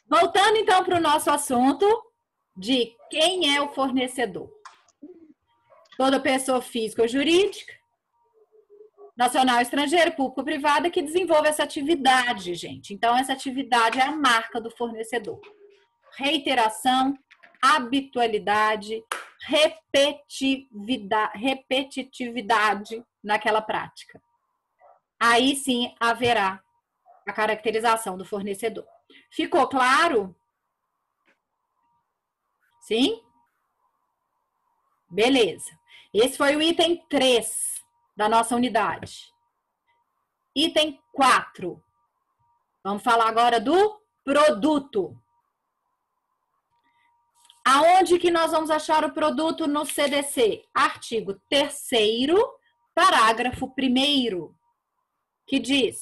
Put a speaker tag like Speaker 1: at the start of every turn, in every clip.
Speaker 1: Voltando, então, para o nosso assunto de quem é o fornecedor. Toda pessoa física ou jurídica, nacional, estrangeira, público ou privada, que desenvolve essa atividade, gente. Então, essa atividade é a marca do fornecedor. Reiteração, habitualidade, repetitividade naquela prática. Aí sim haverá a caracterização do fornecedor. Ficou claro? Sim? Beleza. Esse foi o item 3 da nossa unidade. Item 4. Vamos falar agora do produto. Aonde que nós vamos achar o produto no CDC? Artigo 3º, parágrafo 1º, que diz: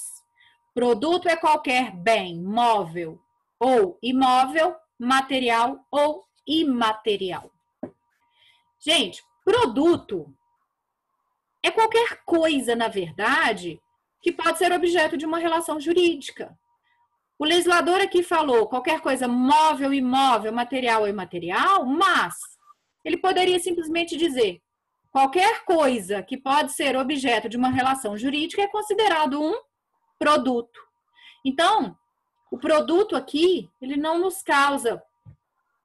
Speaker 1: produto é qualquer bem móvel ou imóvel, material ou imaterial. Gente, produto é qualquer coisa, na verdade, que pode ser objeto de uma relação jurídica. O legislador aqui falou qualquer coisa móvel, imóvel, material ou imaterial, mas ele poderia simplesmente dizer qualquer coisa que pode ser objeto de uma relação jurídica é considerado um produto. Então, o produto aqui, ele não nos causa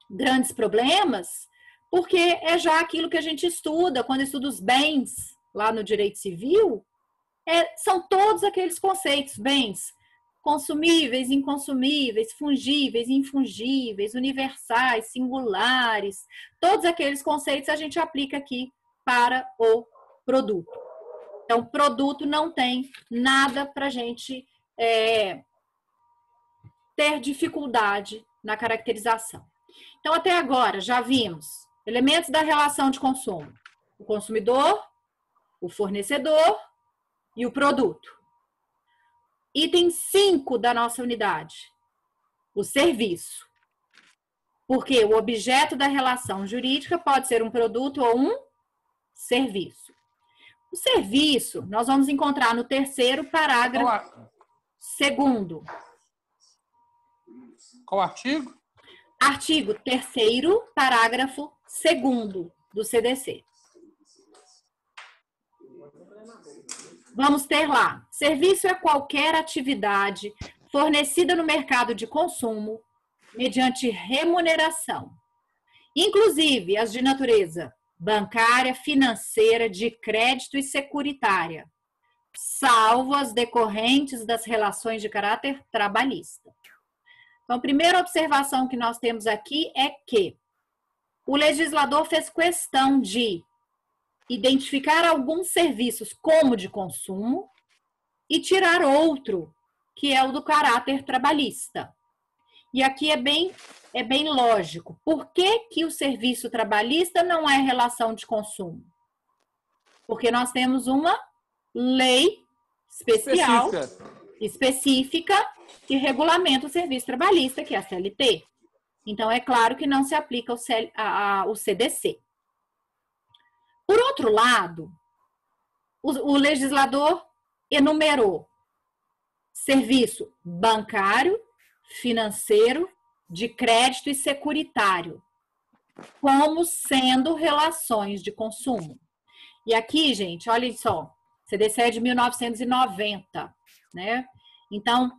Speaker 1: grandes problemas, porque é já aquilo que a gente estuda, quando estuda os bens lá no direito civil, são todos aqueles conceitos, bens consumíveis, inconsumíveis, fungíveis, infungíveis, universais, singulares, todos aqueles conceitos a gente aplica aqui para o produto. Então, produto não tem nada para a gente ter dificuldade na caracterização. Então, até agora, já vimos elementos da relação de consumo: o consumidor, o fornecedor e o produto. Item 5 da nossa unidade: o serviço. Porque o objeto da relação jurídica pode ser um produto ou um serviço. O serviço, nós vamos encontrar no 3º parágrafo 2º.
Speaker 2: Qual artigo?
Speaker 1: Artigo 3º, parágrafo 2º do CDC. Vamos ter lá: serviço é qualquer atividade fornecida no mercado de consumo mediante remuneração, inclusive as de natureza bancária, financeira, de crédito e securitária, salvo as decorrentes das relações de caráter trabalhista. Então, a primeira observação que nós temos aqui é que o legislador fez questão de identificar alguns serviços como de consumo e tirar outro, que é o do caráter trabalhista. E aqui é bem lógico. Por que o serviço trabalhista não é relação de consumo? Porque nós temos uma lei específica que regulamenta o serviço trabalhista, que é a CLT. Então, é claro que não se aplica o CDC. Por outro lado, o legislador enumerou serviço bancário, financeiro, de crédito e securitário como sendo relações de consumo. E aqui, gente, olha só, CDC é de 1990, né? Então,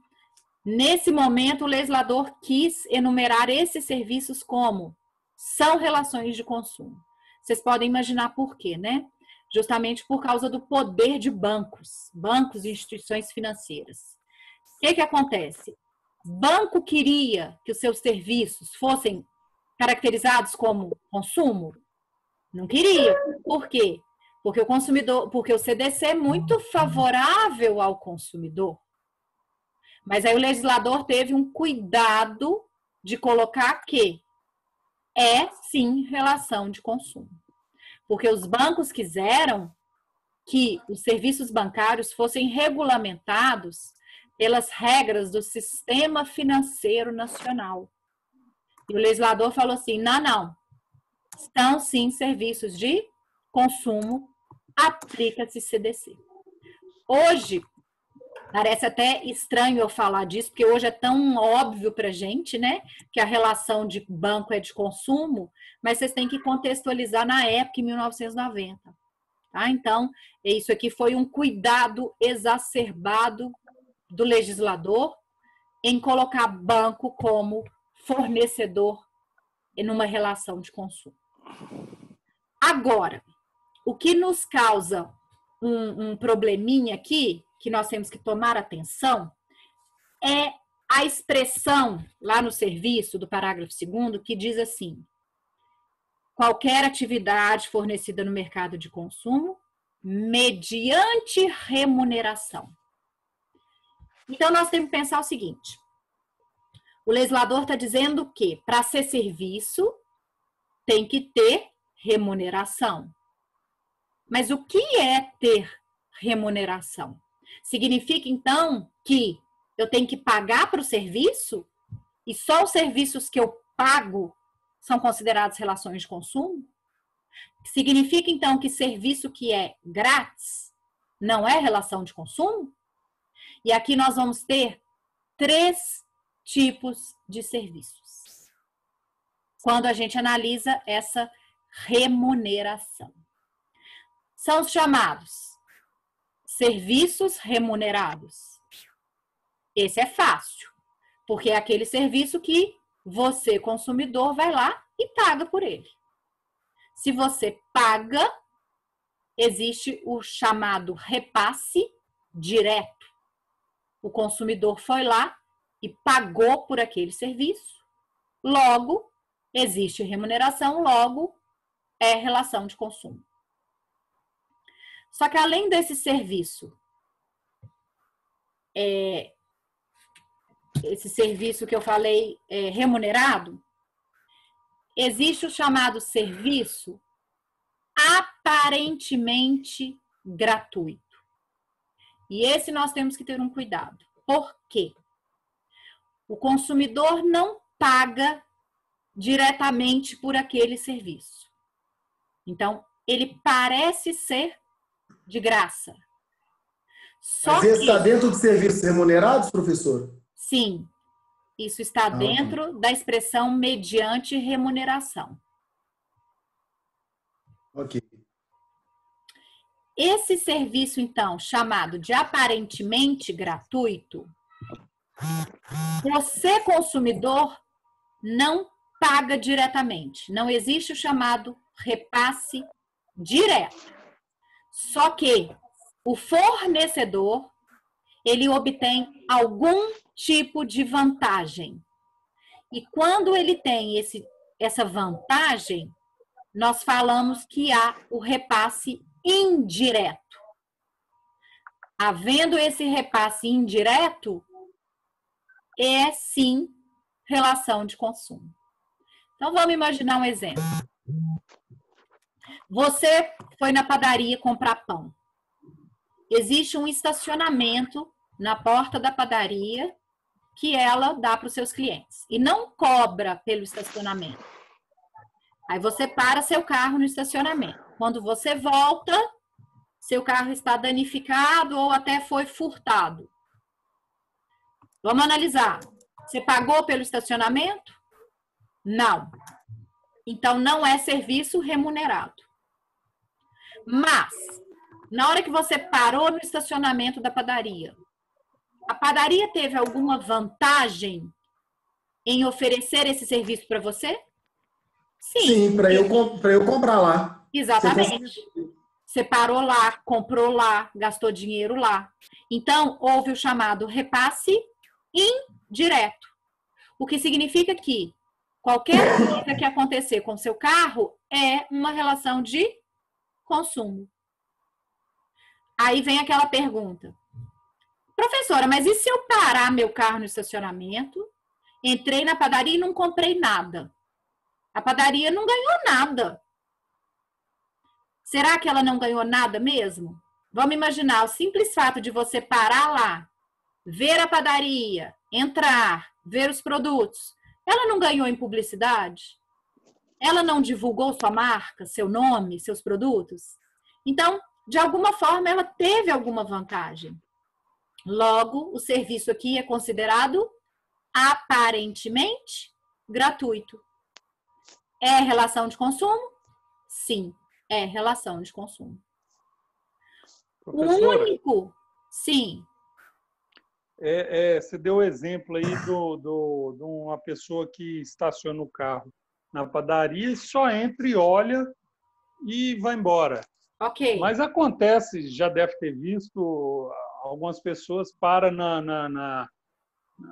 Speaker 1: nesse momento, o legislador quis enumerar esses serviços como são relações de consumo. Vocês podem imaginar por quê, né? Justamente por causa do poder de bancos e instituições financeiras. O que acontece? Banco queria que os seus serviços fossem caracterizados como consumo? Não queria. Por quê? Porque o CDC é muito favorável ao consumidor. Mas aí o legislador teve um cuidado de colocar que é, sim, relação de consumo. Porque os bancos quiseram que os serviços bancários fossem regulamentados pelas regras do Sistema Financeiro Nacional. E o legislador falou assim, não. São, sim, serviços de consumo, aplica-se CDC. Hoje, Parece até estranho eu falar disso, porque hoje é tão óbvio para a gente, né? Que a relação de banco é de consumo, mas vocês têm que contextualizar na época, em 1990. Tá? Então, isso aqui foi um cuidado exacerbado do legislador em colocar banco como fornecedor em uma relação de consumo. Agora, o que nos causa um probleminha aqui, que nós temos que tomar atenção, é a expressão lá no serviço do parágrafo 2º, que diz assim: qualquer atividade fornecida no mercado de consumo, mediante remuneração. Então, nós temos que pensar o seguinte: o legislador está dizendo que, para ser serviço, tem que ter remuneração. Mas o que é ter remuneração? Significa, então, que eu tenho que pagar para o serviço e só os serviços que eu pago são considerados relações de consumo? Significa, então, que serviço que é grátis não é relação de consumo? E aqui nós vamos ter 3 tipos de serviços quando a gente analisa essa remuneração. São os chamados serviços remunerados. Esse é fácil, porque é aquele serviço que você, consumidor, vai lá e paga por ele. Se você paga, existe o chamado repasse direto. O consumidor foi lá e pagou por aquele serviço, logo, existe remuneração, logo, é relação de consumo. Só que além desse serviço, esse serviço que eu falei remunerado, existe o chamado serviço aparentemente gratuito. E esse nós temos que ter um cuidado. Por quê? O consumidor não paga diretamente por aquele serviço. Então, ele parece ser de graça.
Speaker 2: Mas esse está dentro de serviços remunerados, professor?
Speaker 1: Sim, isso está dentro da expressão mediante remuneração.
Speaker 2: Ok.
Speaker 1: Esse serviço, então, chamado de aparentemente gratuito, você, consumidor, não paga diretamente. Não existe o chamado repasse direto. Só que o fornecedor, ele obtém algum tipo de vantagem. E quando ele tem essa vantagem, nós falamos que há o repasse indireto. Havendo esse repasse indireto, é sim relação de consumo. Então, vamos imaginar um exemplo. Você foi na padaria comprar pão. Existe um estacionamento na porta da padaria que ela dá para os seus clientes. E não cobra pelo estacionamento. Aí você para seu carro no estacionamento. Quando você volta, seu carro está danificado ou até foi furtado. Vamos analisar. Você pagou pelo estacionamento? Não. Então, não é serviço remunerado. Mas, na hora que você parou no estacionamento da padaria, a padaria teve alguma vantagem em oferecer esse serviço para você?
Speaker 2: Sim, para eu comprar lá.
Speaker 1: Exatamente. Você parou lá, comprou lá, gastou dinheiro lá. Então, houve o chamado repasse indireto. O que significa que qualquer coisa que acontecer com seu carro é uma relação de consumo. Aí vem aquela pergunta: professora, mas e se eu parar meu carro no estacionamento, entrei na padaria e não comprei nada? A padaria não ganhou nada. Será que ela não ganhou nada mesmo? Vamos imaginar o simples fato de você parar lá, ver a padaria, entrar, ver os produtos. Ela não ganhou em publicidade? Ela não divulgou sua marca, seu nome, seus produtos? Então, de alguma forma, ela teve alguma vantagem. Logo, o serviço aqui é considerado aparentemente gratuito. É relação de consumo? Sim, é relação de consumo.
Speaker 3: Professora,
Speaker 1: O único, sim.
Speaker 3: Você deu o exemplo aí de uma pessoa que estaciona o carro na padaria e só entra e olha e vai embora.
Speaker 1: Ok.
Speaker 3: Mas acontece, já deve ter visto, algumas pessoas param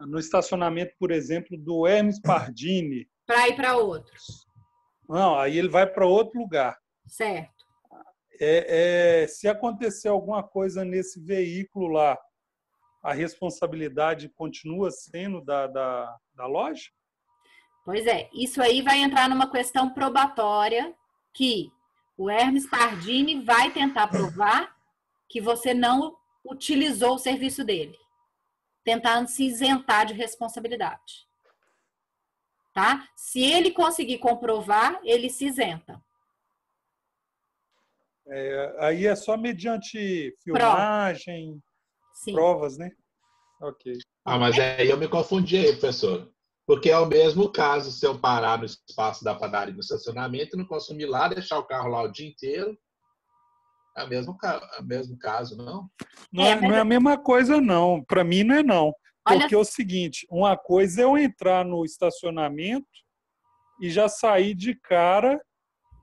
Speaker 3: no estacionamento, por exemplo, do Hermes Pardini.
Speaker 1: Para ir para outro.
Speaker 3: Não, aí ele vai para outro lugar.
Speaker 1: Certo.
Speaker 3: Se acontecer alguma coisa nesse veículo lá, a responsabilidade continua sendo da loja?
Speaker 1: Pois é, isso aí vai entrar numa questão probatória que o Hermes Pardini vai tentar provar que você não utilizou o serviço dele, tentando se isentar de responsabilidade. Tá? Se ele conseguir comprovar, ele se isenta.
Speaker 3: Aí é só mediante filmagem, provas, né? Ok.
Speaker 4: Mas aí eu me confundi aí, professor. Porque é o mesmo caso se eu parar no espaço da padaria no estacionamento, não consumir lá, deixar o carro lá o dia inteiro. É o mesmo caso, não?
Speaker 3: Não é a mesma coisa, não. Para mim, não é não. Porque é o seguinte, uma coisa é eu entrar no estacionamento e já sair de cara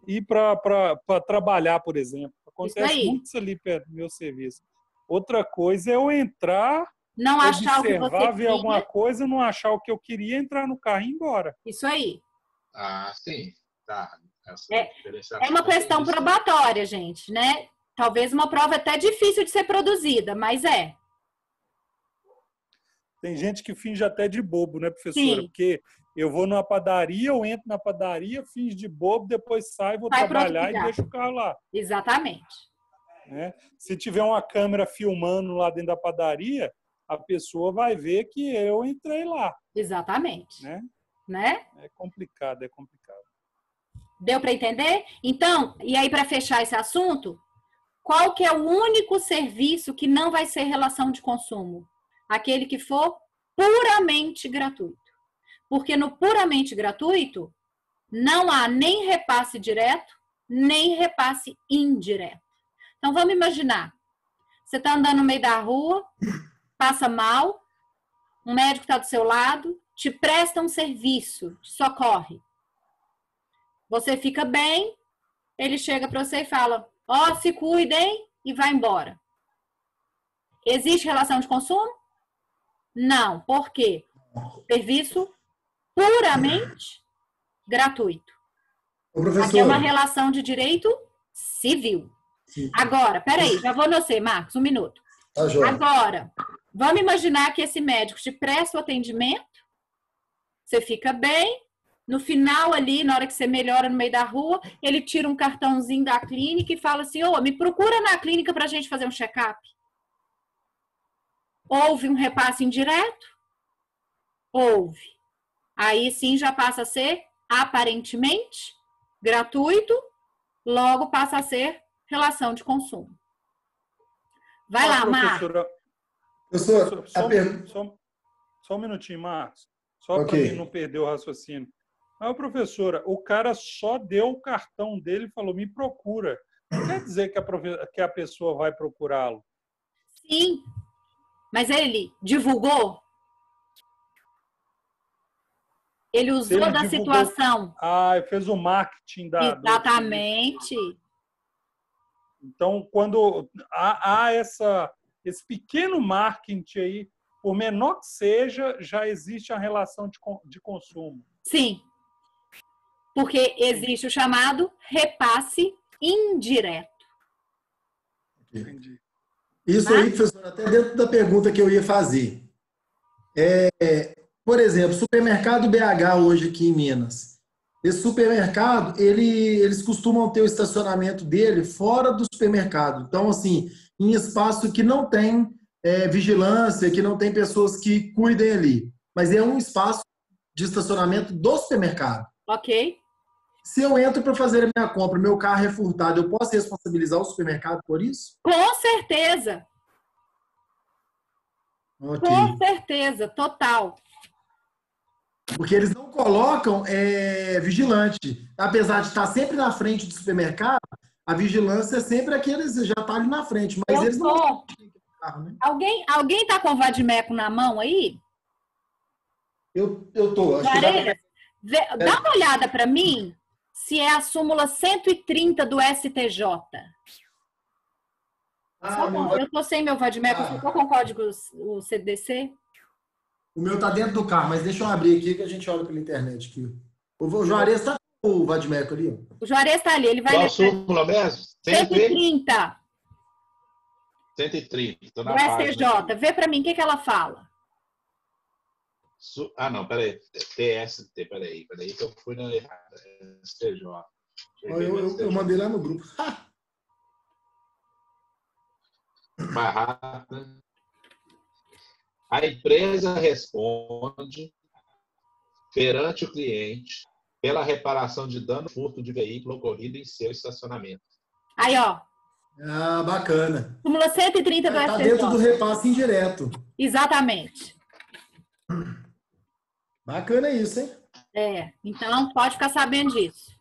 Speaker 3: e ir para trabalhar, por exemplo. Acontece muito isso ali perto do meu serviço. Outra coisa é eu entrar,
Speaker 1: não achar
Speaker 3: observar,
Speaker 1: o que você
Speaker 3: ver alguma coisa, não achar o que eu queria, entrar no carro e ir embora.
Speaker 1: Isso aí.
Speaker 4: Sim. Tá.
Speaker 1: É uma questão probatória, gente, né? Talvez uma prova até difícil de ser produzida, mas é.
Speaker 3: Tem gente que finge até de bobo, né, professora?
Speaker 1: Sim.
Speaker 3: Porque eu vou numa padaria, eu entro na padaria, finge de bobo, depois saio, vou trabalhar e deixo o carro lá.
Speaker 1: Exatamente.
Speaker 3: Né? Se tiver uma câmera filmando lá dentro da padaria, a pessoa vai ver que eu entrei lá.
Speaker 1: Exatamente.
Speaker 3: Né? É complicado, é complicado.
Speaker 1: Deu para entender? Então, e aí para fechar esse assunto, qual que é o único serviço que não vai ser relação de consumo? Aquele que for puramente gratuito. Porque no puramente gratuito, não há nem repasse direto, nem repasse indireto. Então, vamos imaginar. Você está andando no meio da rua, passa mal, um médico está do seu lado, te presta um serviço, te socorre. Você fica bem, ele chega para você e fala, se cuidem, e vai embora. Existe relação de consumo? Não. Por quê? Serviço puramente gratuito. Aqui é uma relação de direito civil. Sim. Agora, peraí, já vou no você, Marcos, um minuto. Agora, vamos imaginar que esse médico te presta o atendimento, você fica bem, no final ali, na hora que você melhora no meio da rua, ele tira um cartãozinho da clínica e fala assim, me procura na clínica pra gente fazer um check-up. Houve um repasse indireto? Houve. Aí sim já passa a ser aparentemente gratuito, logo passa a ser relação de consumo. Vai lá, Marcos.
Speaker 3: Só um minutinho, Marcos. Só para mim não perder o raciocínio. Mas, professora, o cara só deu o cartão dele e falou, me procura. Não quer dizer que a pessoa vai procurá-lo.
Speaker 1: Sim. Mas ele divulgou? Ele usou da situação.
Speaker 3: Fez o marketing da...
Speaker 1: Exatamente.
Speaker 3: Então, quando há esse pequeno marketing aí, por menor que seja, já existe a relação de consumo.
Speaker 1: Sim. Porque existe o chamado repasse indireto.
Speaker 3: Entendi.
Speaker 2: Isso aí, professor, até dentro da pergunta que eu ia fazer. Por exemplo, supermercado BH hoje aqui em Minas. Esse supermercado, eles costumam ter o estacionamento dele fora do supermercado. Então, assim, em espaço que não tem vigilância, que não tem pessoas que cuidem ali. Mas é um espaço de estacionamento do supermercado.
Speaker 1: Ok.
Speaker 2: Se eu entro para fazer a minha compra, meu carro é furtado, eu posso responsabilizar o supermercado por isso?
Speaker 1: Com certeza.
Speaker 2: Ok.
Speaker 1: Com certeza, total.
Speaker 2: Porque eles não colocam vigilante. Apesar de estar sempre na frente do supermercado, a vigilância é sempre aqueles já tá ali na frente, mas eles não
Speaker 1: Tô.
Speaker 2: carro, né?
Speaker 1: Alguém tá com o vadimeco na mão aí?
Speaker 2: Eu tô, acho que
Speaker 1: Juarez, dá uma olhada para mim se é a súmula 130 do STJ. Eu tô sem meu vadimeco, eu tô com o código o CDC.
Speaker 2: O meu tá dentro do carro, mas deixa eu abrir aqui que a gente olha pela internet aqui. O Juarez tá com o vadimeco ali, ó.
Speaker 1: O Juarez tá ali, ele vai
Speaker 4: Qual
Speaker 1: ler.
Speaker 4: súmula mesmo?
Speaker 1: 130
Speaker 4: 130. Tô
Speaker 1: do
Speaker 4: na página.
Speaker 1: STJ. Vê para mim o que ela fala.
Speaker 4: Não, peraí. TST, peraí que eu fui na errada. STJ.
Speaker 2: Eu mandei lá no grupo.
Speaker 4: Mais rápido. A empresa responde perante o cliente pela reparação de dano furto de veículo ocorrido em seu estacionamento.
Speaker 1: Aí, ó.
Speaker 2: Ah, bacana.
Speaker 1: Súmula 130 do STJ.
Speaker 2: Tá dentro do repasse indireto.
Speaker 1: Exatamente.
Speaker 2: Bacana isso, hein?
Speaker 1: Então pode ficar sabendo disso.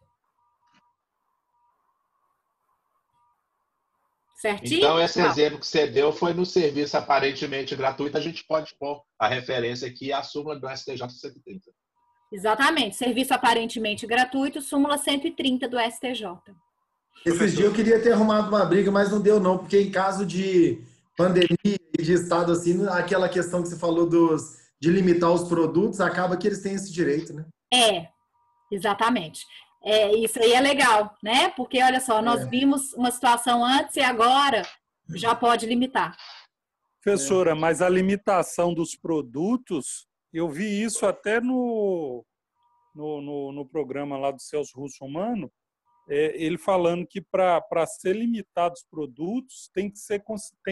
Speaker 1: Certinho?
Speaker 4: Então, esse exemplo que você deu foi no serviço aparentemente gratuito. A gente pode pôr a referência aqui à súmula do STJ 130.
Speaker 1: Exatamente. Serviço aparentemente gratuito, súmula 130 do STJ.
Speaker 2: Esses dias eu queria ter arrumado uma briga, mas não deu não, porque em caso de pandemia e de estado assim, aquela questão que você falou de limitar os produtos, acaba que eles têm esse direito, né?
Speaker 1: Exatamente. Isso aí é legal, né? Porque, olha só, nós vimos uma situação antes e agora já pode limitar.
Speaker 3: Professora, mas a limitação dos produtos, eu vi isso até no programa lá do Celso Russomano, ele falando que para ser limitados os produtos tem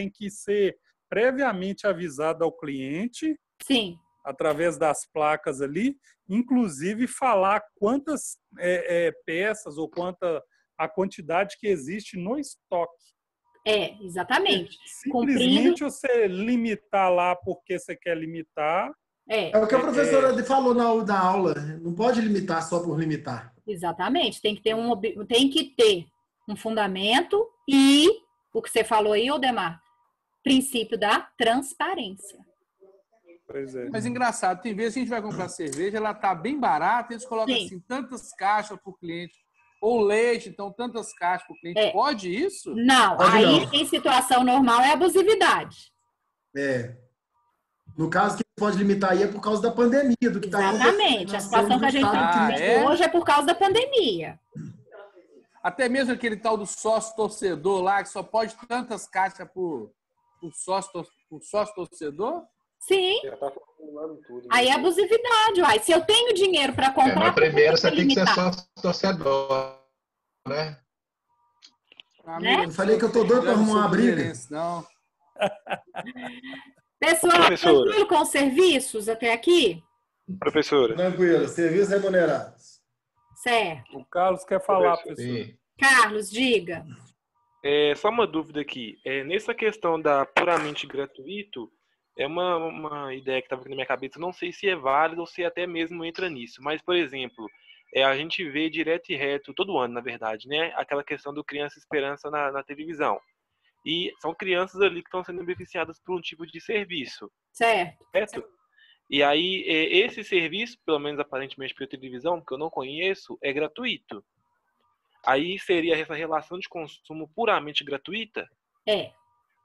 Speaker 3: que ser previamente avisado ao cliente.
Speaker 1: Sim.
Speaker 3: Através das placas ali, inclusive falar quantas peças ou a quantidade que existe no estoque.
Speaker 1: Exatamente.
Speaker 3: Simplesmente você limitar lá porque você quer limitar.
Speaker 2: É o que a professora falou na aula, não pode limitar só por limitar.
Speaker 1: Exatamente, tem que ter um fundamento e, o que você falou aí, Odemar, princípio da transparência.
Speaker 3: Pois é.
Speaker 5: Mas engraçado, tem vezes que a gente vai comprar cerveja, ela tá bem barata, eles colocam
Speaker 1: Sim.
Speaker 5: assim, tantas caixas por cliente. Ou leite, então, tantas caixas por cliente. Pode isso?
Speaker 1: Não,
Speaker 2: pode
Speaker 1: aí
Speaker 2: não.
Speaker 1: Em situação normal é abusividade.
Speaker 2: No caso que pode limitar aí é por causa da pandemia, do que está acontecendo.
Speaker 1: Exatamente, a situação que a gente está hoje é por causa da pandemia.
Speaker 5: Até mesmo aquele tal do sócio torcedor lá, que só pode tantas caixas por sócio torcedor?
Speaker 1: Sim. Aí é abusividade, uai. Se eu tenho dinheiro para comprar...
Speaker 4: Mas primeiro você tem que ser sócio torcedor, né?
Speaker 2: Eu falei que eu tô doido para arrumar uma briga.
Speaker 5: Não.
Speaker 1: Pessoal, tranquilo com os serviços até aqui?
Speaker 6: Professora.
Speaker 2: Tranquilo, serviços remunerados.
Speaker 1: Certo.
Speaker 3: O Carlos quer falar, professor.
Speaker 4: Sim.
Speaker 1: Carlos, diga.
Speaker 6: Só uma dúvida aqui. Nessa questão da puramente gratuito, é uma ideia que estava aqui na minha cabeça, não sei se é válida ou se até mesmo entra nisso, mas, por exemplo, a gente vê direto e reto, todo ano, na verdade, né? Aquela questão do Criança Esperança na televisão. E são crianças ali que estão sendo beneficiadas por um tipo de serviço.
Speaker 1: Certo.
Speaker 6: E aí, esse serviço, pelo menos aparentemente pela televisão, que eu não conheço, é gratuito. Aí seria essa relação de consumo puramente gratuita?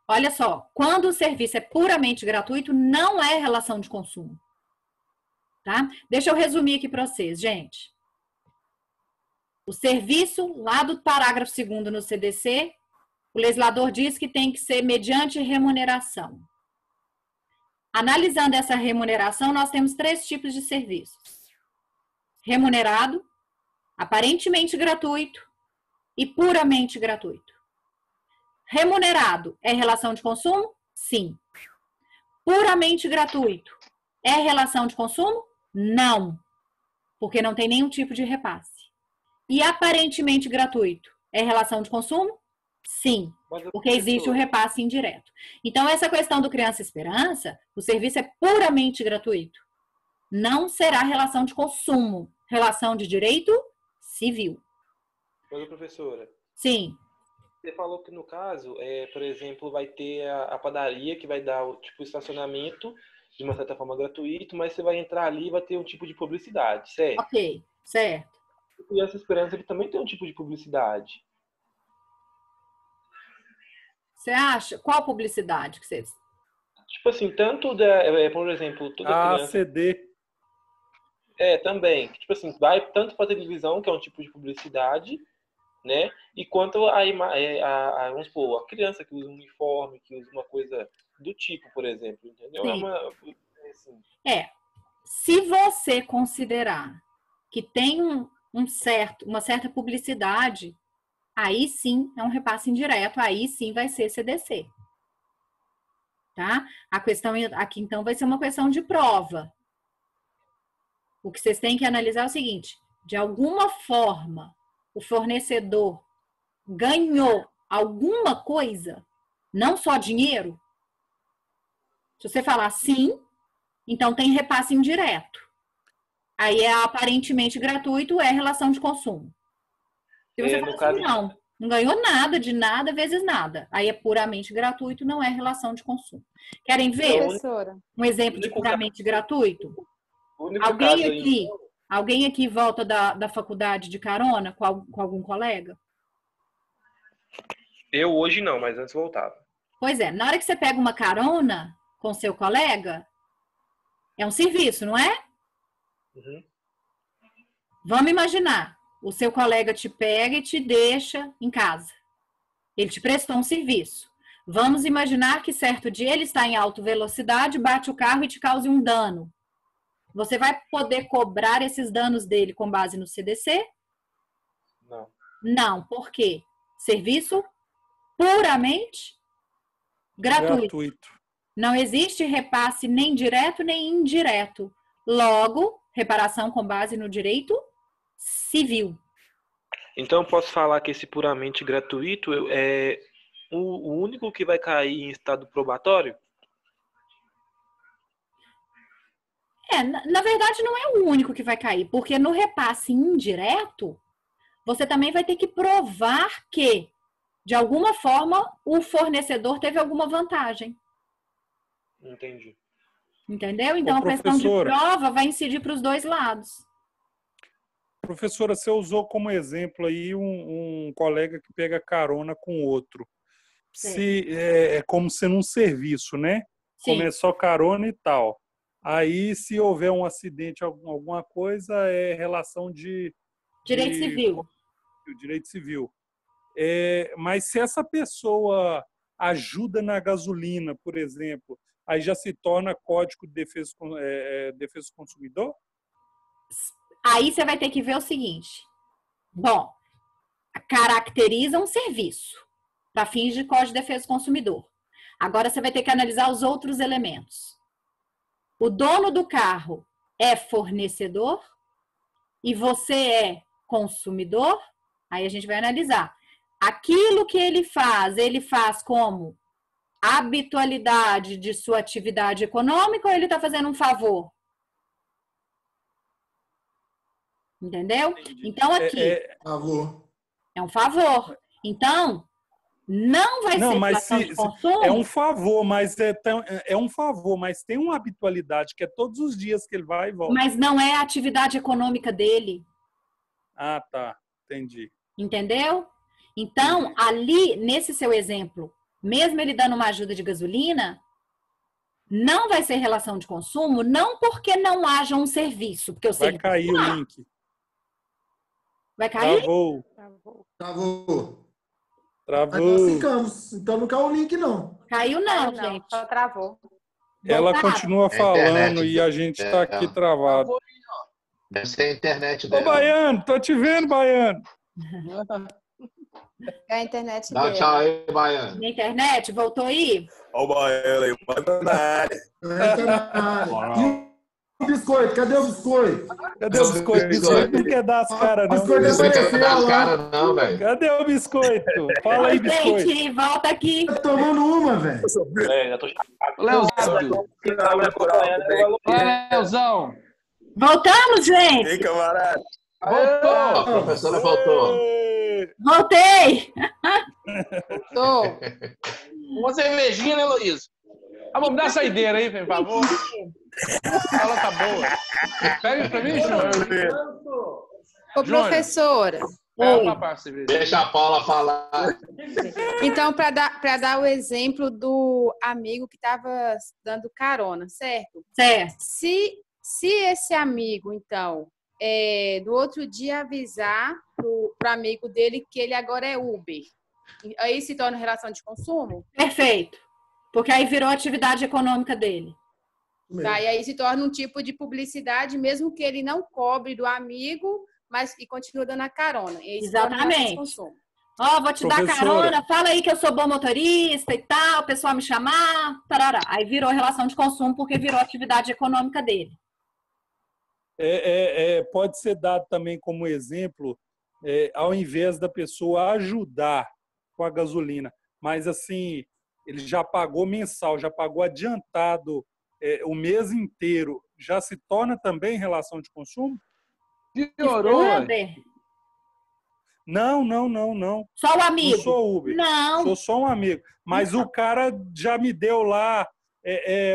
Speaker 1: Olha só, quando o serviço é puramente gratuito, não é relação de consumo. Tá? Deixa eu resumir aqui para vocês, gente. O serviço, lá do parágrafo 2º no CDC, o legislador diz que tem que ser mediante remuneração. Analisando essa remuneração, nós temos 3 tipos de serviços. Remunerado, aparentemente gratuito e puramente gratuito. Remunerado é relação de consumo? Sim. Puramente gratuito é relação de consumo? Não. Porque não tem nenhum tipo de repasse. E aparentemente gratuito é relação de consumo? Sim, porque existe o repasse indireto. Então, essa questão do Criança Esperança, o serviço é puramente gratuito. Não será relação de consumo, relação de direito civil.
Speaker 6: Mas, professora,
Speaker 1: sim.
Speaker 6: Você falou que no caso, por exemplo, vai ter a padaria que vai dar o tipo estacionamento de uma certa forma gratuito, mas você vai entrar ali e vai ter um tipo de publicidade, certo?
Speaker 1: Ok, certo.
Speaker 6: O Criança Esperança ele também tem um tipo de publicidade.
Speaker 1: Você acha? Qual publicidade que vocês...
Speaker 6: Tipo assim, tanto por exemplo, toda criança...
Speaker 3: CD.
Speaker 6: Também. Tipo assim, vai tanto para televisão, que é um tipo de publicidade, né? E quanto vamos supor, a criança que usa um uniforme, que usa uma coisa do tipo, por exemplo, entendeu?
Speaker 1: Sim. Se você considerar que tem uma certa publicidade, aí sim é um repasse indireto, aí sim vai ser CDC. Tá? A questão aqui, então, vai ser uma questão de prova. O que vocês têm que analisar é o seguinte: de alguma forma, o fornecedor ganhou alguma coisa, não só dinheiro? Se você falar sim, então tem repasse indireto. Aí é aparentemente gratuito, é relação de consumo. Se você falar assim, não ganhou nada, de nada, vezes nada. Aí é puramente gratuito, não é relação de consumo. Querem ver um exemplo de puramente gratuito? Alguém aqui volta da faculdade de carona com algum colega?
Speaker 6: Eu hoje não, mas antes voltava.
Speaker 1: Pois é, na hora que você pega uma carona com seu colega, é um serviço, não é?
Speaker 6: Uhum.
Speaker 1: Vamos imaginar, o seu colega te pega e te deixa em casa. Ele te prestou um serviço. Vamos imaginar que certo dia ele está em alta velocidade, bate o carro e te cause um dano. Você vai poder cobrar esses danos dele com base no CDC?
Speaker 6: Não.
Speaker 1: Não, por quê? Serviço puramente gratuito. Não existe repasse nem direto nem indireto. Logo, reparação com base no direito civil.
Speaker 6: Então, eu posso falar que esse puramente gratuito é o único que vai cair em estado probatório?
Speaker 1: Na verdade, não é o único que vai cair, porque no repasse indireto, você também vai ter que provar que, de alguma forma, o fornecedor teve alguma vantagem.
Speaker 6: Entendi.
Speaker 1: Entendeu? Então, a questão de prova vai incidir para os dois lados.
Speaker 3: Professora, você usou como exemplo aí um colega que pega carona com outro. É como sendo um serviço, né?
Speaker 1: Sim.
Speaker 3: Como é só carona e tal. Aí, se houver um acidente, alguma coisa, é relação de
Speaker 1: direito civil.
Speaker 3: Direito civil. Mas se essa pessoa ajuda na gasolina, por exemplo, aí já se torna Código de Defesa do Consumidor?
Speaker 1: Aí você vai ter que ver o seguinte. Bom, caracteriza um serviço para fins de Código de Defesa do Consumidor. Agora você vai ter que analisar os outros elementos. O dono do carro é fornecedor e você é consumidor? Aí a gente vai analisar. Aquilo que ele faz como habitualidade de sua atividade econômica ou ele está fazendo um favor? Entendeu? Então, aqui é um favor. Então, não vai ser relação de consumo.
Speaker 3: É um favor, mas um favor, mas tem uma habitualidade que é todos os dias que ele vai e volta.
Speaker 1: Mas não é a atividade econômica dele.
Speaker 3: Ah, tá. Entendi.
Speaker 1: Entendeu? Então, ali, nesse seu exemplo, mesmo ele dando uma ajuda de gasolina, não vai ser relação de consumo, não porque não haja um serviço. Porque o
Speaker 3: vai cair o link.
Speaker 1: Vai cair?
Speaker 2: Travou.
Speaker 3: Travou.
Speaker 2: Ficamos. Então não caiu o link, não.
Speaker 1: Caiu não, gente.
Speaker 7: Só travou.
Speaker 3: Ela continua falando e a gente está aqui travado.
Speaker 4: Deve ser a internet
Speaker 3: Ô,
Speaker 4: dela.
Speaker 3: Baiano, tô te vendo, Baiano.
Speaker 7: É a internet
Speaker 4: Dá
Speaker 7: dele.
Speaker 4: tchau aí, Baiano.
Speaker 1: Na internet, voltou aí?
Speaker 8: Ó o Baiano aí, o Baiano na área.
Speaker 2: E biscoito? Cadê o biscoito?
Speaker 3: Cadê o biscoito? Biscoito não quer dar as caras, não.
Speaker 2: Biscoito
Speaker 4: Isso não quer
Speaker 2: apareceu
Speaker 4: dar as
Speaker 2: lá.
Speaker 4: caras, não, velho.
Speaker 3: Cadê o biscoito? Fala aí, biscoito.
Speaker 1: Gente, volta aqui.
Speaker 2: Tá tomando uma, velho.
Speaker 6: Já tô
Speaker 5: Leozão. Leozão.
Speaker 1: Voltamos, gente?
Speaker 7: Ei, camarada.
Speaker 5: Voltou.
Speaker 4: A professora voltou.
Speaker 1: Voltei.
Speaker 5: Voltou. Uma cervejinha, né, Luiz? Ah, vamos dar a saideira aí, por favor. Ela tá boa. Pega pra mim, Júnior.
Speaker 8: Ô, professora.
Speaker 5: Pega pra cerveja.
Speaker 4: Deixa a Paula falar.
Speaker 8: Então, para dar o exemplo do amigo que estava dando carona, certo?
Speaker 1: Certo.
Speaker 8: Se esse amigo, então, do outro dia avisar pro amigo dele que ele agora é Uber, aí se torna relação de consumo?
Speaker 1: Perfeito. Porque aí virou atividade econômica dele.
Speaker 8: Tá, e aí se torna um tipo de publicidade, mesmo que ele não cobre do amigo, mas e continua dando a carona. E aí se torna relação de
Speaker 1: Exatamente.
Speaker 8: consumo.
Speaker 1: Ó, vou te dar
Speaker 3: Professora.
Speaker 1: carona, fala aí que eu sou bom motorista e tal, o pessoal me chamar, tarará. Aí virou relação de consumo porque virou atividade econômica dele.
Speaker 3: Pode ser dado também como exemplo, ao invés da pessoa ajudar com a gasolina, mas assim, ele já pagou mensal, já pagou adiantado o mês inteiro, já se torna também relação de consumo?
Speaker 5: Piorou.
Speaker 1: Uber?
Speaker 3: Não.
Speaker 1: Só o amigo?
Speaker 3: Não sou Uber.
Speaker 1: Não.
Speaker 3: Sou só um amigo. Mas o cara já me deu lá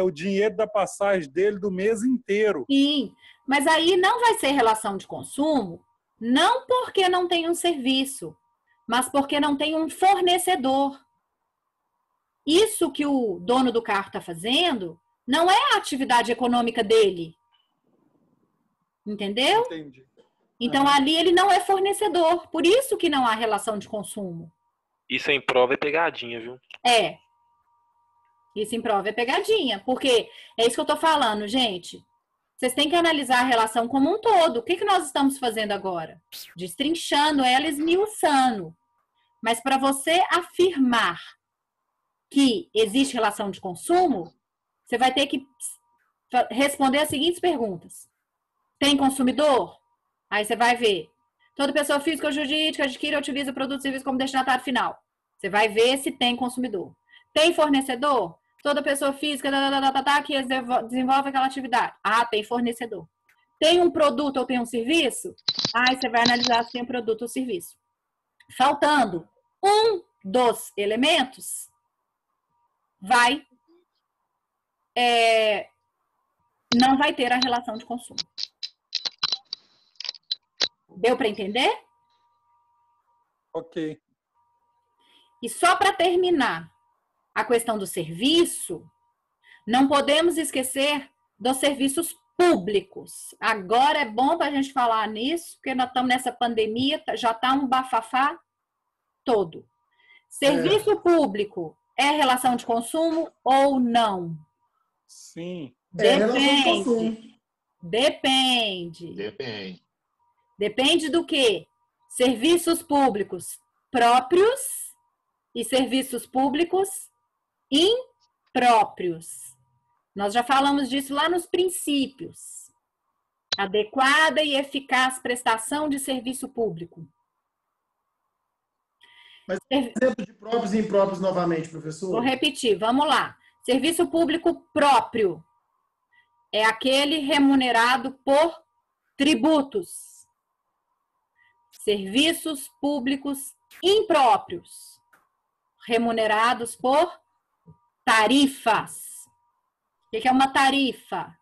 Speaker 3: o dinheiro da passagem dele do mês inteiro.
Speaker 1: Sim, mas aí não vai ser relação de consumo, não porque não tem um serviço, mas porque não tem um fornecedor. Isso que o dono do carro está fazendo não é a atividade econômica dele. Entendeu?
Speaker 3: Entendi.
Speaker 1: Então, ali ele não é fornecedor. Por isso que não há relação de consumo.
Speaker 6: Isso em prova é pegadinha, viu?
Speaker 1: É. Isso em prova é pegadinha. Porque é isso que eu tô falando, gente. Vocês têm que analisar a relação como um todo. O que nós estamos fazendo agora? Destrinchando ela, esmiuçando. Mas para você afirmar que existe relação de consumo, você vai ter que responder as seguintes perguntas. Tem consumidor? Aí você vai ver. Toda pessoa física ou jurídica adquire ou utiliza produto e serviço como destinatário final. Você vai ver se tem consumidor. Tem fornecedor? Toda pessoa física que desenvolve aquela atividade. Ah, tem fornecedor. Tem um produto ou tem um serviço? Aí você vai analisar se tem um produto ou serviço. Faltando um dos elementos, não vai ter a relação de consumo. Deu para entender?
Speaker 3: Ok.
Speaker 1: E só para terminar a questão do serviço, não podemos esquecer dos serviços públicos. Agora é bom para a gente falar nisso, porque nós estamos nessa pandemia, já está um bafafá todo. Serviço público é relação de consumo ou não?
Speaker 3: Sim.
Speaker 2: Relação de consumo.
Speaker 1: Depende. Depende do quê? Serviços públicos próprios e serviços públicos impróprios. Nós já falamos disso lá nos princípios. Adequada e eficaz prestação de serviço público.
Speaker 2: Mas exemplo de próprios e impróprios novamente, professor?
Speaker 1: Vou repetir, vamos lá. Serviço público próprio é aquele remunerado por tributos. Serviços públicos impróprios, remunerados por tarifas. O que é uma tarifa?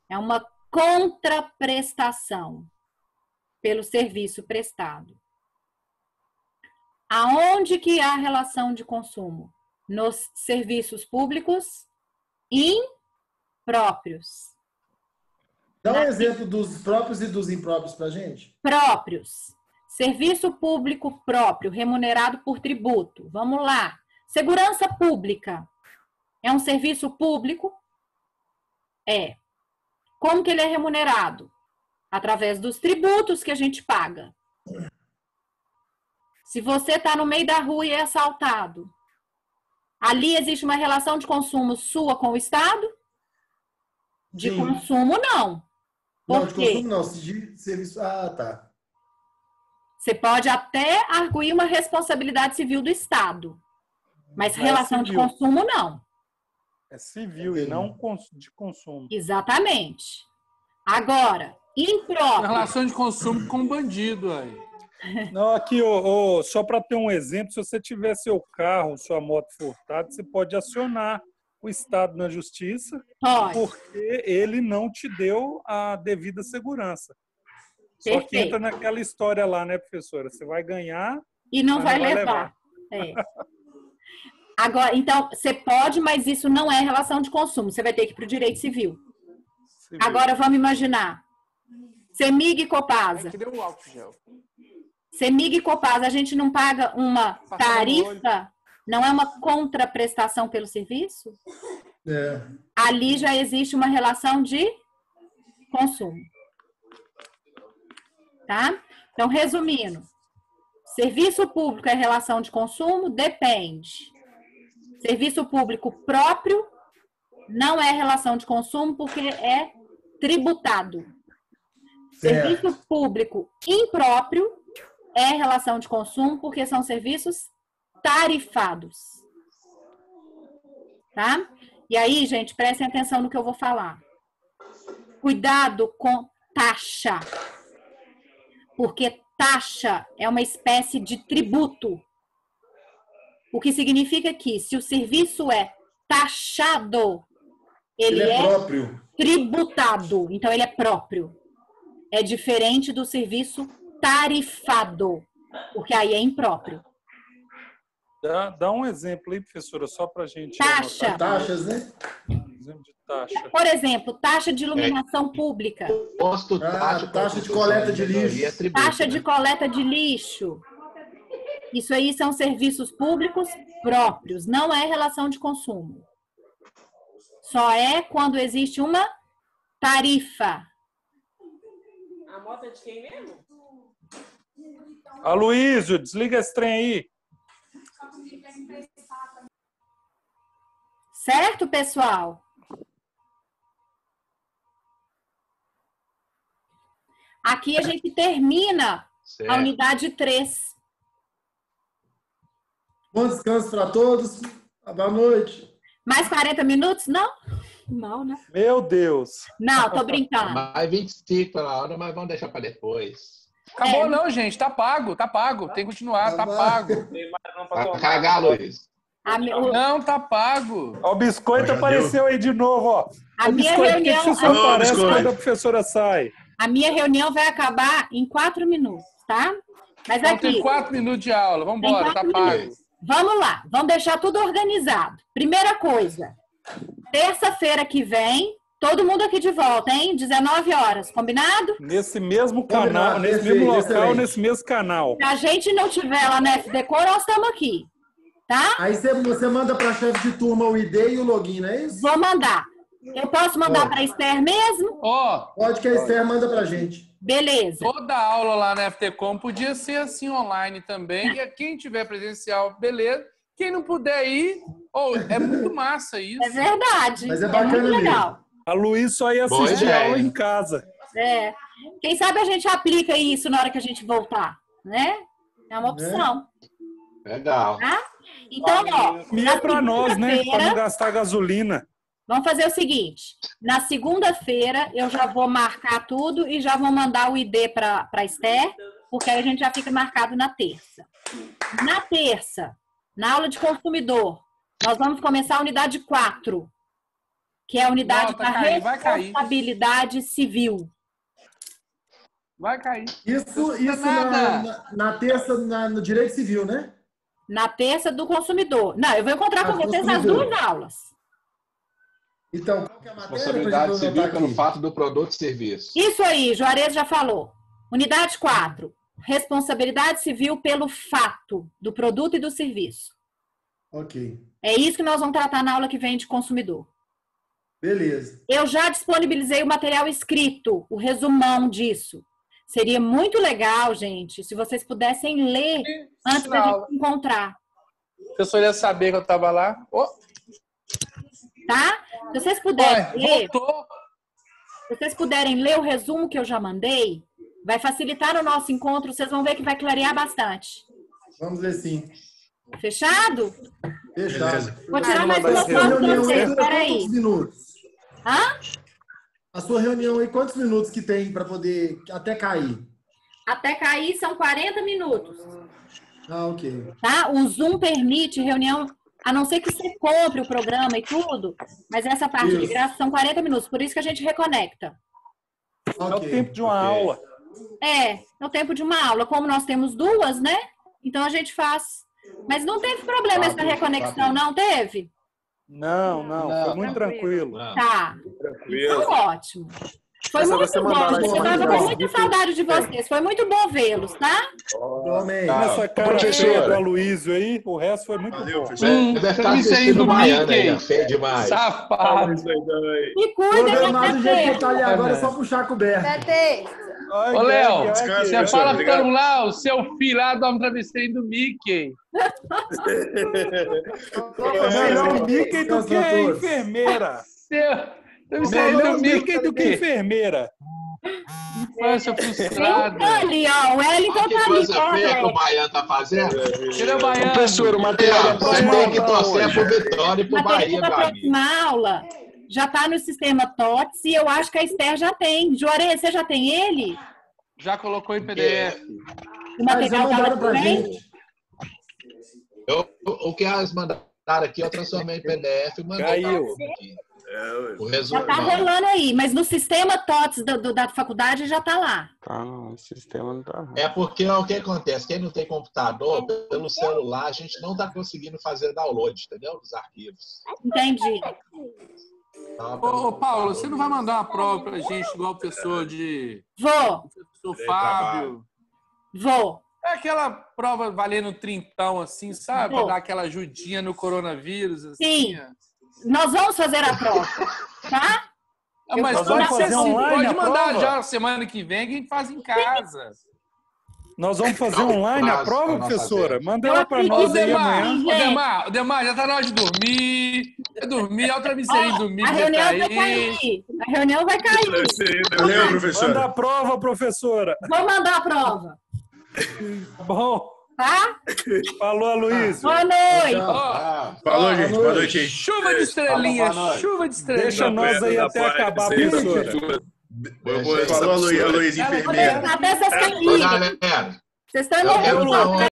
Speaker 1: É uma contraprestação pelo serviço prestado. Aonde que há relação de consumo? Nos serviços públicos impróprios.
Speaker 2: Dá um exemplo dos próprios e dos impróprios para a gente.
Speaker 1: Próprios. Serviço público próprio, remunerado por tributo. Vamos lá. Segurança pública. É um serviço público? É. Como que ele é remunerado? Através dos tributos que a gente paga. Se você está no meio da rua e é assaltado, ali existe uma relação de consumo sua com o Estado? De
Speaker 2: Sim.
Speaker 1: consumo, não.
Speaker 2: Não,
Speaker 1: Por
Speaker 2: de
Speaker 1: quê?
Speaker 2: consumo não. Se de serviço. Ah, tá.
Speaker 1: Você pode até arguir uma responsabilidade civil do Estado, mas
Speaker 3: Mas é
Speaker 1: relação de
Speaker 3: civil.
Speaker 1: consumo, não.
Speaker 3: É civil e não de consumo.
Speaker 1: Exatamente. Agora,
Speaker 5: Tem
Speaker 1: impróprio.
Speaker 5: relação de consumo com bandido aí.
Speaker 3: Não, aqui, só para ter um exemplo, se você tiver seu carro, sua moto furtada, você pode acionar o Estado na justiça,
Speaker 1: Pode.
Speaker 3: porque ele não te deu a devida segurança. Só que
Speaker 1: Perfeito.
Speaker 3: entra naquela história lá, né, professora? Você vai ganhar,
Speaker 1: E não
Speaker 3: mas
Speaker 1: vai
Speaker 3: não vai
Speaker 1: levar. É. Agora, então, você pode, mas isso não é relação de consumo. Você vai ter que ir para o direito civil.
Speaker 3: civil.
Speaker 1: Agora, vamos imaginar. CEMIG e Copasa.
Speaker 5: Que deu um álcool gel.
Speaker 1: CEMIG e Copasa, a gente não paga uma tarifa? Não é uma contraprestação pelo serviço?
Speaker 2: É.
Speaker 1: Ali já existe uma relação de consumo. Tá? Então, resumindo, serviço público é relação de consumo? Depende. Serviço público próprio não é relação de consumo porque é tributado.
Speaker 2: Certo.
Speaker 1: Serviço público impróprio é relação de consumo porque são serviços tarifados. Tá? E aí, gente, prestem atenção no que eu vou falar. Cuidado com taxa. Porque taxa é uma espécie de tributo. O que significa que se o serviço é taxado, ele é
Speaker 2: próprio.
Speaker 1: tributado. Então, ele é próprio. É diferente do serviço tarifado, porque aí é impróprio.
Speaker 3: Dá um exemplo aí, professora, só para a gente
Speaker 1: Taxa.
Speaker 3: anotar.
Speaker 2: Taxas, né?
Speaker 3: Exemplo de taxa.
Speaker 1: Por exemplo, taxa de iluminação pública,
Speaker 4: Posto
Speaker 2: taxa de coleta de lixo.
Speaker 4: é tributo,
Speaker 1: taxa de
Speaker 4: né?
Speaker 1: coleta de lixo. Isso aí são serviços públicos próprios, não é relação de consumo. Só é quando existe uma tarifa.
Speaker 7: A moto é de quem mesmo?
Speaker 3: Aloysio, desliga esse trem aí.
Speaker 1: Certo, pessoal? Aqui a gente termina
Speaker 4: Certo.
Speaker 1: a unidade 3.
Speaker 2: Bom descanso para todos. Boa noite.
Speaker 1: Mais 40 minutos? Não? Não, né?
Speaker 3: Meu Deus.
Speaker 1: Não, tô brincando.
Speaker 4: Mais 25 pela hora, mas vamos deixar para depois.
Speaker 5: Acabou não, gente. Tá pago, tá pago. Tem que continuar, tá pago.
Speaker 4: Vai cagar, Luiz.
Speaker 5: Não, tá pago.
Speaker 3: Ó, o biscoito
Speaker 4: Já
Speaker 3: apareceu aí de novo, ó.
Speaker 1: A
Speaker 3: Ô,
Speaker 1: minha
Speaker 3: biscoito, por que
Speaker 1: reunião-
Speaker 3: que você só
Speaker 1: Ô,
Speaker 3: aparece
Speaker 4: biscoito.
Speaker 3: quando a professora sai?
Speaker 1: A minha reunião vai acabar em 4 minutos, tá? Mas
Speaker 5: Então
Speaker 1: aqui,
Speaker 5: tem 4 minutos de aula. Vambora,
Speaker 1: Tem
Speaker 5: tá
Speaker 1: 4
Speaker 5: pago.
Speaker 1: minutos. Vamos lá, vamos deixar tudo organizado. Primeira coisa, terça-feira que vem, todo mundo aqui de volta, hein? 19 horas, combinado?
Speaker 3: Nesse mesmo canal,
Speaker 2: Combinado,
Speaker 3: nesse
Speaker 2: perfeito,
Speaker 3: mesmo local,
Speaker 2: excelente.
Speaker 3: nesse mesmo canal.
Speaker 1: Se a gente não tiver lá na FDCor, nós estamos aqui, tá?
Speaker 2: Aí você manda para a chefe de turma o ID e o login, não é isso?
Speaker 1: Vou mandar. Eu posso mandar
Speaker 2: Pode.
Speaker 1: para a Esther mesmo?
Speaker 5: Ó,
Speaker 2: Pode que a Esther manda pra gente.
Speaker 1: Beleza.
Speaker 5: toda aula lá na FTCom podia ser assim online também. E quem tiver presencial, beleza. Quem não puder ir, é muito massa isso.
Speaker 1: É verdade.
Speaker 2: Mas é bacana
Speaker 1: muito legal.
Speaker 2: mesmo.
Speaker 3: A Luiz só ia
Speaker 4: Boa
Speaker 3: assistir
Speaker 4: ideia.
Speaker 3: aula em casa.
Speaker 1: É. Quem sabe a gente aplica isso na hora que a gente voltar, né? É uma opção.
Speaker 4: Legal.
Speaker 1: Tá? Então, ó,
Speaker 3: E é para nós, né? Para
Speaker 1: segunda-feira,
Speaker 3: não gastar gasolina.
Speaker 1: vamos fazer o seguinte. Na segunda-feira, eu já vou marcar tudo e já vou mandar o ID para a Esther, porque aí a gente já fica marcado na terça. Na terça, na aula de consumidor, nós vamos começar a unidade 4, que é a unidade
Speaker 5: Não, tá
Speaker 1: da
Speaker 5: caindo, vai cair.
Speaker 1: responsabilidade civil.
Speaker 5: Vai cair.
Speaker 2: Isso
Speaker 5: nada.
Speaker 2: na terça, no direito civil, né?
Speaker 1: Na terça do consumidor. Não, eu vou encontrar com
Speaker 2: Ah,
Speaker 1: vocês nas
Speaker 2: consumidor.
Speaker 1: 2 aulas.
Speaker 2: Então, qual que é a matéria?
Speaker 4: Responsabilidade
Speaker 2: pra gente
Speaker 4: civil
Speaker 2: anotar
Speaker 4: pelo
Speaker 2: aqui?
Speaker 4: fato do produto e serviço.
Speaker 1: Isso aí, Juarez já falou. Unidade 4. Responsabilidade civil pelo fato do produto e do serviço.
Speaker 2: Ok.
Speaker 1: É isso que nós vamos tratar na aula que vem de consumidor.
Speaker 2: Beleza.
Speaker 1: Eu já disponibilizei o material escrito, o resumão disso. Seria muito legal, gente, se vocês pudessem ler antes da gente se encontrar,
Speaker 5: A professora ia saber que eu tava lá. Ó,
Speaker 1: tá? Se vocês puderem ler,
Speaker 5: voltou.
Speaker 1: Se vocês puderem ler o resumo que eu já mandei, vai facilitar o nosso encontro, vocês vão ver que vai clarear bastante.
Speaker 2: Vamos ver sim.
Speaker 1: Fechado?
Speaker 2: Fechado.
Speaker 1: Vou tirar mais
Speaker 2: A
Speaker 1: uma
Speaker 2: sua
Speaker 1: foto pra
Speaker 2: reunião aí
Speaker 1: vocês,
Speaker 2: dura
Speaker 1: peraí.
Speaker 2: quantos minutos?
Speaker 1: Hã?
Speaker 2: A sua reunião aí, quantos minutos que tem para poder até cair?
Speaker 1: Até cair são 40 minutos.
Speaker 2: Ah, ok.
Speaker 1: Tá? O Zoom permite reunião, a não ser que você compre o programa e tudo, mas essa parte de
Speaker 2: Isso.
Speaker 1: graça são 40 minutos, por isso que a gente reconecta.
Speaker 3: É o
Speaker 2: Ok.
Speaker 3: tempo de uma aula.
Speaker 1: É o tempo de uma aula. Como nós temos duas, né? Então a gente faz. Mas não teve problema essa reconexão, não teve?
Speaker 3: Não, foi muito tranquilo.
Speaker 1: Tá.
Speaker 6: Tranquilo.
Speaker 1: Então, ótimo. Foi
Speaker 6: Essa
Speaker 1: muito
Speaker 6: você mandar
Speaker 1: bom.
Speaker 6: lá em
Speaker 1: Eu
Speaker 6: cima
Speaker 1: tava
Speaker 6: do
Speaker 1: com
Speaker 6: nosso
Speaker 1: muita saudade de vocês. Foi muito bom vê-los, tá?
Speaker 2: Homem.
Speaker 3: Nessa cara
Speaker 6: professora.
Speaker 3: feia do Aloysio aí, o resto foi muito bom.
Speaker 4: Deve ficar
Speaker 5: Isso aí
Speaker 4: assistindo
Speaker 5: do
Speaker 4: o Baiano aí,
Speaker 5: Mickey.
Speaker 4: ó, feio demais.
Speaker 5: Safado.
Speaker 1: Me cuida,
Speaker 2: Programado do jeito que
Speaker 1: minha
Speaker 2: tá ali agora é só puxar a coberta.
Speaker 3: Ai,
Speaker 5: Ô, Léo,
Speaker 3: ai,
Speaker 5: você
Speaker 3: ai,
Speaker 5: fala
Speaker 3: ai,
Speaker 5: todo lá, o seu filho lá dorme travesseirinho do Mickey.
Speaker 3: É melhor o Mickey do que a enfermeira.
Speaker 5: Travesseirinho
Speaker 3: Melhor
Speaker 5: do
Speaker 3: o
Speaker 5: Mickey
Speaker 3: Mickey do que a enfermeira.
Speaker 5: Infância frustrada.
Speaker 1: Tá ali, ó. O Wellington
Speaker 4: Que
Speaker 1: tá ali,
Speaker 4: coisa
Speaker 1: ó.
Speaker 4: feia que o
Speaker 1: Wellington.
Speaker 4: Baiano tá fazendo.
Speaker 5: Tira Baiano.
Speaker 6: Professor, o
Speaker 4: Aí,
Speaker 6: material
Speaker 4: ó,
Speaker 6: da
Speaker 4: você
Speaker 6: prova
Speaker 4: tem que
Speaker 6: tá
Speaker 4: torcer
Speaker 6: onde?
Speaker 4: pro Vitória e pro Bahia,
Speaker 1: Material da
Speaker 4: meu amigo.
Speaker 1: próxima aula já tá no sistema TOTS e eu acho que a Esther já tem. Juarez, você já tem ele?
Speaker 5: Já colocou em PDF.
Speaker 1: O
Speaker 2: Ah, eles já
Speaker 1: material
Speaker 2: mandaram
Speaker 1: dela
Speaker 2: pra
Speaker 1: também?
Speaker 2: gente.
Speaker 4: O que elas mandaram aqui, eu transformei em PDF e mandei pra
Speaker 3: Caiu.
Speaker 4: você aqui. O
Speaker 1: Já
Speaker 4: resumo.
Speaker 1: tá rolando aí, mas no sistema TOTS da faculdade já tá lá.
Speaker 6: Tá, não, o sistema não tá.
Speaker 4: É porque o que acontece? Quem não tem computador, pelo celular, a gente não está conseguindo fazer download, entendeu? Dos arquivos.
Speaker 1: Entendi.
Speaker 4: Tá?
Speaker 5: Ô, Paulo, você não vai mandar uma prova pra gente igual o professor de...
Speaker 1: Vou,
Speaker 5: o professor Fábio?
Speaker 1: vou.
Speaker 5: É aquela prova valendo trintão, assim, sabe? Pra
Speaker 1: Vou.
Speaker 5: dar aquela ajudinha no coronavírus, assim.
Speaker 1: Sim. Nós vamos fazer a prova, tá?
Speaker 5: Ah, mas
Speaker 3: Nós
Speaker 5: pode
Speaker 3: vamos
Speaker 5: ser
Speaker 3: fazer
Speaker 5: assim,
Speaker 3: online
Speaker 5: pode
Speaker 3: a
Speaker 5: mandar
Speaker 3: prova?
Speaker 5: já semana que vem que a gente faz em casa.
Speaker 3: Nós vamos fazer online a prova, professora? Manda
Speaker 1: Eu
Speaker 3: ela para
Speaker 1: acredito,
Speaker 3: nós aí
Speaker 5: Demar,
Speaker 3: amanhã.
Speaker 5: Demar, já tá na hora de dormir. É dormir, olha o travesseirinho do Mickey
Speaker 1: A reunião
Speaker 5: tá
Speaker 1: vai
Speaker 5: aí.
Speaker 1: cair. A reunião vai cair.
Speaker 9: Valeu, professor.
Speaker 3: Manda a prova, professora.
Speaker 1: Vou mandar a prova,
Speaker 3: Bom,
Speaker 1: tá?
Speaker 3: falou, Aloysio.
Speaker 1: Boa noite.
Speaker 5: Ó,
Speaker 9: Falou, gente. Boa noite aí.
Speaker 5: chuva de estrelinha,
Speaker 4: Boa noite.
Speaker 5: chuva de estrelinha.
Speaker 3: Deixa nós aí até acabar, professora.
Speaker 9: Falou, Aloysio,
Speaker 1: Vou
Speaker 9: enfermeira.
Speaker 1: deixar até vocês
Speaker 4: Ô,
Speaker 1: caírem.
Speaker 4: galera,
Speaker 1: Vocês estão
Speaker 4: eu quero
Speaker 1: enrolando.